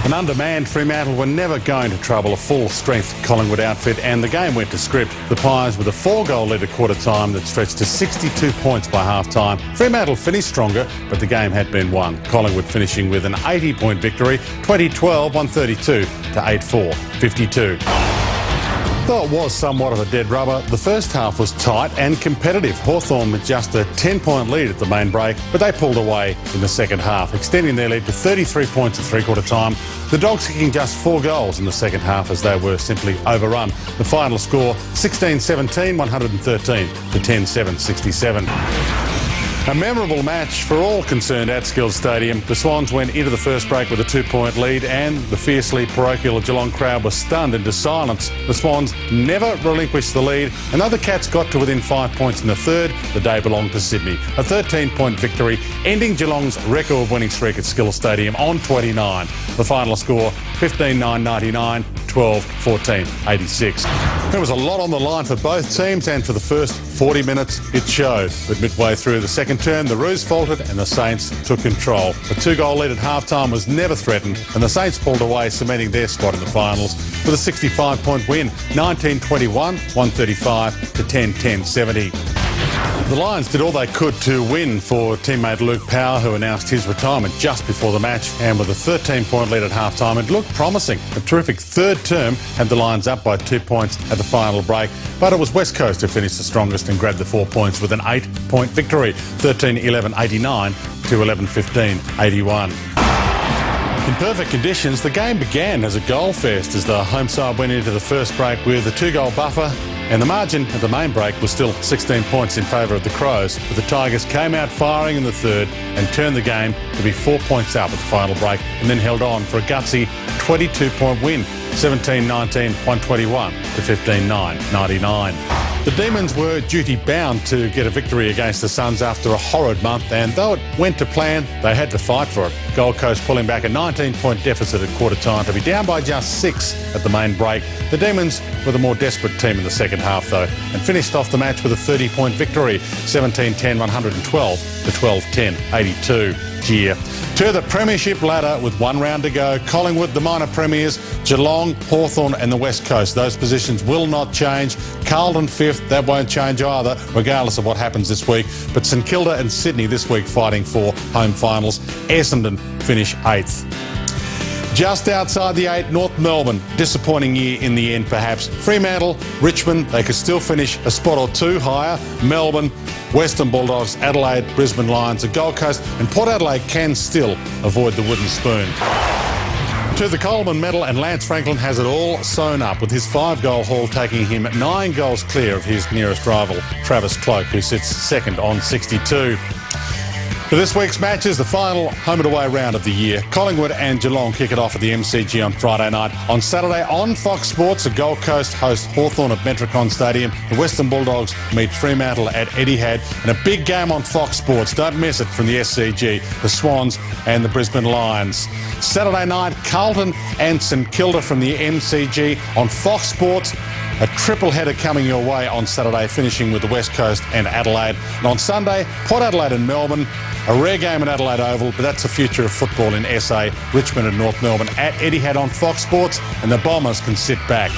An undermanned Fremantle were never going to trouble a full-strength Collingwood outfit, and the game went to script. The Pies with a 4-goal lead at quarter-time that stretched to 62 points by half-time. Fremantle finished stronger, but the game had been won. Collingwood finishing with an 80-point victory, 2012, 132 to 8-4, 52. Though it was somewhat of a dead rubber, the first half was tight and competitive. Hawthorn with just a 10-point lead at the main break, but they pulled away in the second half, extending their lead to 33 points at three-quarter time. The Dogs kicking just 4 goals in the second half as they were simply overrun. The final score 16-17, 113 to 10-7, 67. A memorable match for all concerned at Skills Stadium. The Swans went into the first break with a 2-point lead, and the fiercely parochial Geelong crowd was stunned into silence. The Swans never relinquished the lead, and though the Cats got to within 5 points in the third, the day belonged to Sydney. A 13-point victory, ending Geelong's record winning streak at Skills Stadium on 29. The final score 15-9-99, 12-14, 86. There was a lot on the line for both teams, and for the first 40 minutes it showed. But midway through the second term, the Roos faltered and the Saints took control. A 2-goal lead at half-time was never threatened, and the Saints pulled away, cementing their spot in the finals with a 65-point win, 19-21, 135 to 10-10, 70. The Lions did all they could to win for teammate Luke Power, who announced his retirement just before the match, and with a 13-point lead at half-time, it looked promising. A terrific third term had the Lions up by 2 points at the final break, but it was West Coast who finished the strongest and grabbed the 4 points with an 8-point victory, 13-11, 89 to 11-15, 81. In perfect conditions, the game began as a goal fest as the home side went into the first break with a 2-goal buffer, and the margin at the main break was still 16 points in favour of the Crows. But the Tigers came out firing in the third and turned the game to be 4 points up at the final break, and then held on for a gutsy 22-point win, 17-19, 121 to 15-9, 99. The Demons were duty-bound to get a victory against the Suns after a horrid month, and though it went to plan, they had to fight for it. Gold Coast pulling back a 19-point deficit at quarter-time to be down by just 6 at the main break. The Demons were the more desperate team in the second half, though, and finished off the match with a 30-point victory, 17-10, 112 to 12-10, 82. Year. To the premiership ladder with 1 round to go. Collingwood, the minor premiers, Geelong, Hawthorn and the West Coast. Those positions will not change. Carlton 5th, that won't change either, regardless of what happens this week. But St Kilda and Sydney this week fighting for home finals. Essendon finish 8th. Just outside the 8, North Melbourne. Disappointing year in the end, perhaps. Fremantle, Richmond, they could still finish a spot or 2 higher. Melbourne, Western Bulldogs, Adelaide, Brisbane Lions, the Gold Coast, and Port Adelaide can still avoid the wooden spoon. To the Coleman medal, and Lance Franklin has it all sewn up, with his 5-goal haul taking him 9 goals clear of his nearest rival, Travis Cloke, who sits second on 62. For this week's matches, the final home and away round of the year. Collingwood and Geelong kick it off at the MCG on Friday night. On Saturday on Fox Sports, the Gold Coast host Hawthorn at Metricon Stadium. The Western Bulldogs meet Fremantle at Etihad. And a big game on Fox Sports, don't miss it, from the SCG, the Swans and the Brisbane Lions. Saturday night, Carlton and St Kilda from the MCG on Fox Sports. A triple header coming your way on Saturday, finishing with the West Coast and Adelaide. And on Sunday, Port Adelaide and Melbourne. A rare game at Adelaide Oval, but that's the future of football in SA. Richmond and North Melbourne at Etihad on Fox Sports, and the Bombers can sit back.